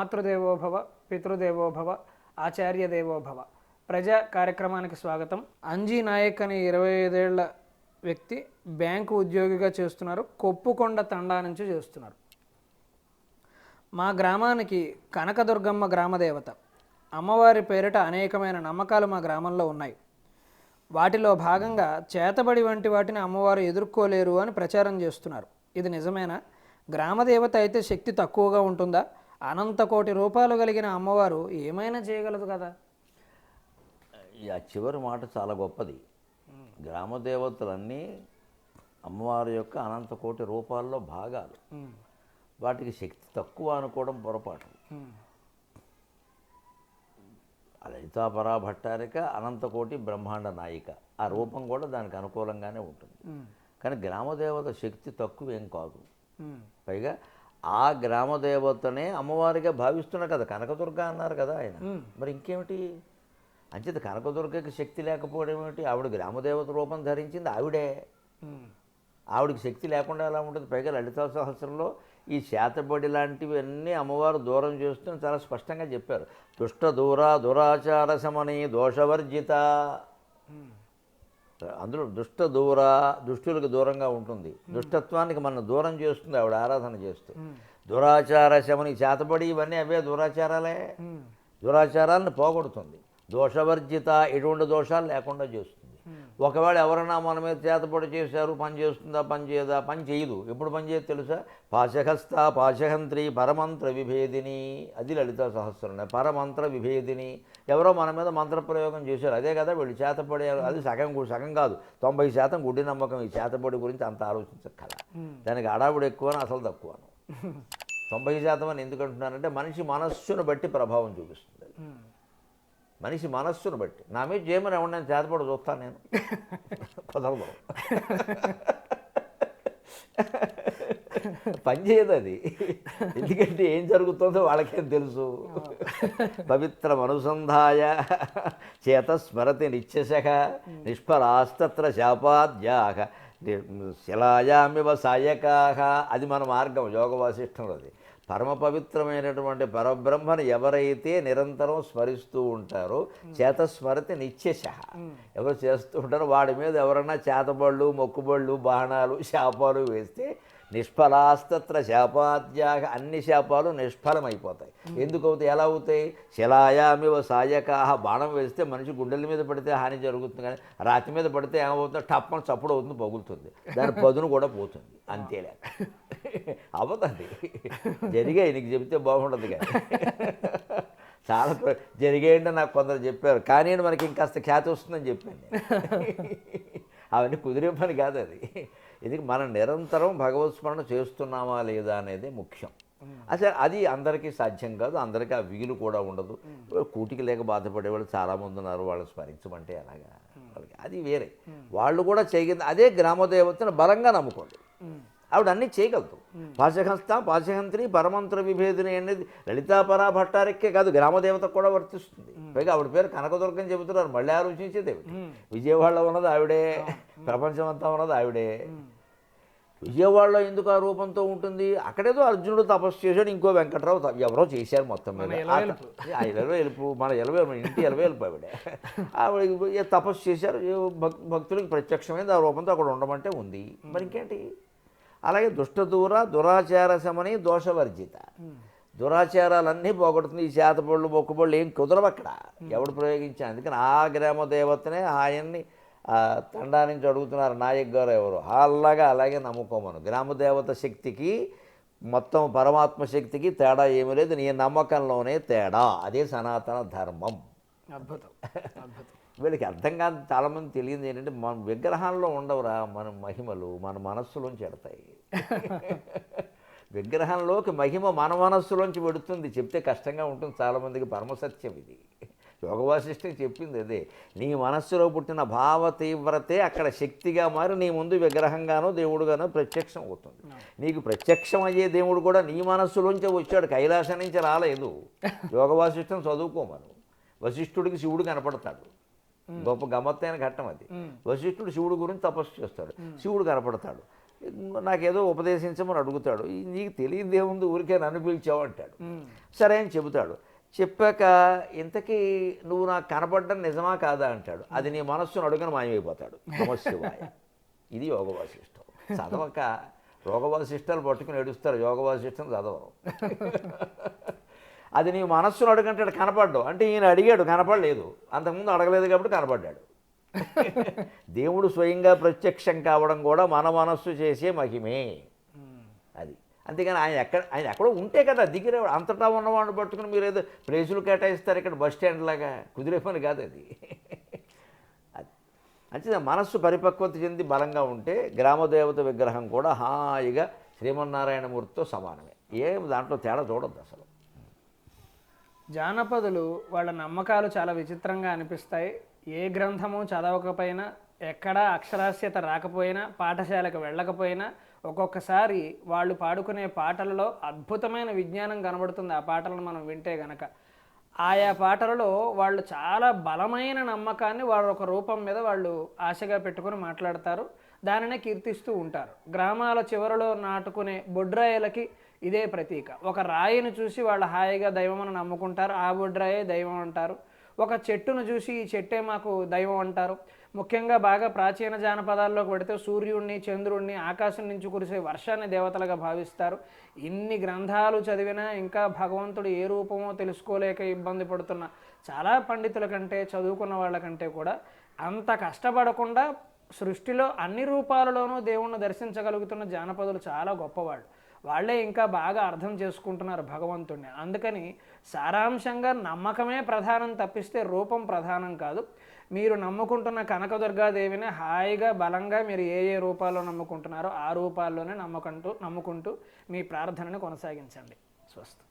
మాతృదేవోభవ, పితృదేవోభవ, ఆచార్యదేవోభవ. ప్రజా కార్యక్రమానికి స్వాగతం. అంజీ నాయక్ అనే 25 ఏళ్ల వ్యక్తి బ్యాంకు ఉద్యోగిగా చేస్తున్నారు. కొప్పుకొండ తండా నుంచి చేస్తున్నారు. మా గ్రామానికి కనకదుర్గమ్మ గ్రామదేవత. అమ్మవారి పేరిట అనేకమైన నమ్మకాలు మా గ్రామంలో ఉన్నాయి. వాటిలో భాగంగా చేతబడి వంటి వాటిని అమ్మవారు ఎదుర్కోలేరు అని ప్రచారం చేస్తున్నారు. ఇది నిజమేనా? గ్రామదేవత అయితే శక్తి తక్కువగా ఉంటుందా? అనంత కోటి రూపాయలు కలిగిన అమ్మవారు ఏమైనా చేయగలదు కదా. ఆ చివరి మాట చాలా గొప్పది. గ్రామదేవతలన్నీ అమ్మవారి యొక్క అనంత కోటి రూపాల్లో భాగాలు. వాటికి శక్తి తక్కువ అనుకోవడం పొరపాటు. లలితాపరా భట్టారిక అనంతకోటి బ్రహ్మాండ నాయిక. ఆ రూపం కూడా దానికి అనుకూలంగానే ఉంటుంది. కానీ గ్రామదేవత శక్తి తక్కువేం కాదు. పైగా ఆ గ్రామదేవతనే అమ్మవారిగా భావిస్తున్నా కదా. కనకదుర్గ అన్నారు కదా ఆయన. మరి ఇంకేమిటి? అంచేత కనకదుర్గకి శక్తి లేకపోవడం ఏమిటి? ఆవిడ గ్రామదేవత రూపం ధరించింది ఆవిడే. ఆవిడకి శక్తి లేకుండా ఎలా ఉంటుంది? పైగా లలితా సహస్రంలో ఈ శాతబడి లాంటివన్నీ అమ్మవారు దూరం చేస్తూ చాలా స్పష్టంగా చెప్పారు. దుష్ట దూర దురాచార శమని దోషవర్జిత. అందులో దుష్ట దూర, దుష్టులకు దూరంగా ఉంటుంది. దుష్టత్వానికి మనం దూరం చేస్తుంది ఆవిడ ఆరాధన చేస్తూ. దురాచార శమని, చేతబడి ఇవన్నీ అవే దురాచారాలే. దురాచారాలను పోగొడుతుంది. దోషవర్జిత, ఎటువంటి దోషాలు లేకుండా చేస్తుంది. ఒకవేళ ఎవరైనా మన మీద చేతబడి చేశారు, పని చేస్తుందా పని చేయదా? పని చేయదు. ఎప్పుడు పని చేయదు తెలుసా? పాశహస్త పాశహంత్రి పరమంత్ర విభేదిని. అది లలితా సహస్రంలో పరమంత్ర విభేదిని. ఎవరో మన మీద మంత్రప్రయోగం చేశారు, అదే కదా వీళ్ళు చేతబడి. అది సగం కాదు, 90% గుడ్డి నమ్మకం. ఈ చేతబడి గురించి అంత ఆలోచించక్కల. దానికి అడావుడు ఎక్కువని అసలు తక్కువను. 90% అని ఎందుకు అంటున్నానంటే మనిషి మనస్సును బట్టి ప్రభావం చూపిస్తుంది. మనిషి మనస్సును బట్టి. నా మీద చేయమని ఎవరు నేను చేతపడి చూస్తాను, నేను కుదరదు. పని చేయదు అది. ఎందుకంటే ఏం జరుగుతుందో వాళ్ళకేం తెలుసు. పవిత్రం అనుసంధాయ చేతస్మరతి నిత్యశః నిష్ఫలాస్తత్ర శాపాద్యాః శిలాయామివ సాయకాః. అది మన మార్గం యోగ వాసిష్టంలోది. పరమ పవిత్రమైనటువంటి పరబ్రహ్మను ఎవరైతే నిరంతరం స్మరిస్తూ ఉంటారో చేతస్మరతి నిత్యశః, ఎవరు చేస్తూ ఉంటారో వాడి మీద ఎవరన్నా చేతబళ్ళు, మొక్కుబళ్ళు, బాణాలు, శాపాలు వేస్తే నిష్ఫలాస్తత్ర శాపాద్యాగ, అన్ని శాపాలు నిష్ఫలమైపోతాయి. ఎందుకు అవుతాయి? ఎలా అవుతాయి? శిలాయామివ సాయకాః. బాణం వేస్తే మనిషి గుండెల మీద పడితే హాని జరుగుతుంది, కానీ రాతి మీద పడితే ఏమవుతుందో టప్పని చప్పుడు అవుతుంది, పగులుతుంది. దాని పదును కూడా పోతుంది. అంతేలే అవుతుంది. జరిగాయి, నీకు చెబితే బాగుండదు. కానీ చాలా జరిగాయంటే నాకు కొందరు చెప్పారు, కానీ మనకి ఇంకాస్త ఖ్యాతి వస్తుందని చెప్పాను. అవన్నీ కుదిరే పని కాదు అది. ఎందుకు మనం నిరంతరం భగవత్ స్మరణ చేస్తున్నామా లేదా అనేది ముఖ్యం. అసలు అది అందరికీ సాధ్యం కాదు, అందరికీ ఆ వీలు కూడా ఉండదు. కూటికి లేక బాధపడేవాళ్ళు చాలామంది ఉన్నారు, వాళ్ళు స్మరించమంటే అలాగా వాళ్ళకి అది వేరే. వాళ్ళు కూడా చేయగలిగింది. అదే గ్రామదేవతను బలంగా నమ్ముకోండి, ఆవిడ అన్నీ చేయగలదు. పాశహస్త పాశహంత్రి పరమంత్ర విభేదిని అనేది లలితాపరా భట్టారికే కాదు, గ్రామదేవతకు కూడా వర్తిస్తుంది. పైగా ఆవిడ పేరు కనకదుర్గని చెబుతున్నారు. మళ్ళీ ఆలోచించేది విజయవాడలో ఉన్నది ఆవిడే, ప్రపంచం అంతా ఉన్నది ఆవిడే. విజయవాడలో ఎందుకు ఆ రూపంతో ఉంటుంది? అక్కడేదో అర్జునుడు తపస్సు చేశాడు, ఇంకో వెంకట్రావు ఎవరో చేశారు. మొత్తం మీద ఎలుపు, మన ఇంటి ఎలుపు ఆవిడ తపస్సు చేశారు. భక్తులకు ప్రత్యక్షమైంది, ఆ రూపంతో అక్కడ ఉండమంటే ఉంది. మరి ఇంకేంటి? అలాగే దుష్టదూర దురాచార శమని దోషవర్జిత. దురాచారాలన్నీ పోగొడుతుంది. ఈ చేతపళ్ళు, మొక్కుబళ్ళు ఏం కుదరవు అక్కడ, ఎవడు ప్రయోగించాను. అందుకని ఆ గ్రామదేవతనే ఆయన్ని తండా నుంచి అడుగుతున్నారు నాయక్ గారు ఎవరు. అలాగే నమ్ముకోమను. గ్రామదేవత శక్తికి మొత్తం పరమాత్మ శక్తికి తేడా ఏమీ లేదు, నీ నమ్మకంలోనే తేడా. అదే సనాతన ధర్మం. అద్భుతం. వీళ్ళకి అర్థం కాదు. చాలామంది తెలియదు ఏంటంటే మన విగ్రహాల్లో ఉండవురా మన మహిమలు, మన మనస్సులోంచి ఎడతాయి. విగ్రహంలోకి మహిమ మన మనస్సులోంచి పెడుతుంది. చెప్తే కష్టంగా ఉంటుంది చాలామందికి. పరమసత్యం ఇది. యోగ వాసిష్టం చెప్పింది అదే. నీ మనస్సులో పుట్టిన భావ తీవ్రతే అక్కడ శక్తిగా మారి నీ ముందు విగ్రహంగానో దేవుడుగానో ప్రత్యక్షం అవుతుంది. నీకు ప్రత్యక్షం అయ్యే దేవుడు కూడా నీ మనస్సులోంచే వచ్చాడు, కైలాసం నుంచి రాలేదు. యోగ వాసిష్టం చదువుకోమను. వశిష్ఠుడికి శివుడు కనపడతాడు. గొప్ప గమ్మత్తైన ఘట్టం అది. వశిష్ఠుడు శివుడు గురించి తపస్సు చేస్తాడు, శివుడు కనపడతాడు. నాకేదో ఉపదేశించమని అడుగుతాడు. నీకు తెలియదు ఏముంది, ఊరికే నన్ను పిలిచావు అంటాడు. సరే అని చెబుతాడు. చెప్పాక ఇంతకీ నువ్వు నాకు కనపడ్డం నిజమా కాదా అంటాడు. అది నీ మనస్సును అడుగుని మాయమైపోతాడు. నమశివాయ. ఇది యోగ వాసిష్టం. చదవక యోగ వాసిష్టాలు పట్టుకుని ఏడుస్తారు, యోగ వాసిష్టం చదవరు. అది నీ మనస్సును అడుగంటాడు, కనపడ్డావు అంటే ఈయన అడిగాడు, కనపడలేదు. అంతకుముందు అడగలేదు కాబట్టి కనపడ్డాడు. దేవుడు స్వయంగా ప్రత్యక్షం కావడం కూడా మన మనస్సు చేసే మహిమే. అది అంతేగాని ఆయన ఎక్కడో ఉంటే కదా దిగిరే. అంతటా ఉన్నవాడిని పట్టుకుని మీరు ఏదో ప్లేసులు కేటాయిస్తారు ఇక్కడ బస్ స్టాండ్ లాగా, కుదిరే పని కాదు అది. అది అంతే. మనస్సు పరిపక్వత చెంది బలంగా ఉంటే గ్రామదేవత విగ్రహం కూడా హాయిగా శ్రీమన్నారాయణమూర్తితో సమానమే. ఏం దాంట్లో తేడా చూడద్దు అసలు. జానపదులు వాళ్ళ నమ్మకాలు చాలా విచిత్రంగా అనిపిస్తాయి. ఏ గ్రంథము చదవకపోయినా, ఎక్కడా అక్షరాస్యత రాకపోయినా, పాఠశాలకు వెళ్ళకపోయినా ఒక్కొక్కసారి వాళ్ళు పాడుకునే పాటలలో అద్భుతమైన విజ్ఞానం కనబడుతుంది. ఆ పాటలను మనం వింటే గనక ఆయా పాటలలో వాళ్ళు చాలా బలమైన నమ్మకాన్ని వాళ్ళ ఒక రూపం మీద వాళ్ళు ఆశగా పెట్టుకుని మాట్లాడతారు. దానినే కీర్తిస్తూ ఉంటారు. గ్రామాల చివరలో నాటుకునే బొడ్రాయిలకి ఇదే ప్రతీక. ఒక రాయిని చూసి వాళ్ళు హాయిగా దైవమని నమ్ముకుంటారు. ఆ బొడ్రాయే దైవం అంటారు. ఒక చెట్టును చూసి ఈ చెట్టే మాకు దైవం అంటారు. ముఖ్యంగా బాగా ప్రాచీన జానపదాల్లోకి పెడితే సూర్యుడిని, చంద్రుడిని, ఆకాశం నుంచి కురిసే వర్షాన్ని దేవతలుగా భావిస్తారు. ఇన్ని గ్రంథాలు చదివినా ఇంకా భగవంతుడు ఏ రూపమో తెలుసుకోలేక ఇబ్బంది పడుతున్న చాలా పండితుల కంటే, చదువుకున్న వాళ్ళకంటే కూడా అంత కష్టపడకుండా సృష్టిలో అన్ని రూపాలలోనూ దేవుణ్ణి దర్శించగలుగుతున్న జానపదులు చాలా గొప్పవాళ్ళు. వాళ్ళే ఇంకా బాగా అర్థం చేసుకుంటున్నారు భగవంతుడిని. అందుకని సారాంశంగా నమ్మకమే ప్రధానం తప్పిస్తే రూపం ప్రధానం కాదు. మీరు నమ్ముకుంటున్న కనకదుర్గాదేవిని హాయిగా బలంగా మీరు ఏ ఏ రూపాల్లో నమ్ముకుంటున్నారో ఆ రూపాల్లోనే నమ్ముకుంటూ మీ ప్రార్థనను కొనసాగించండి. స్వస్తి.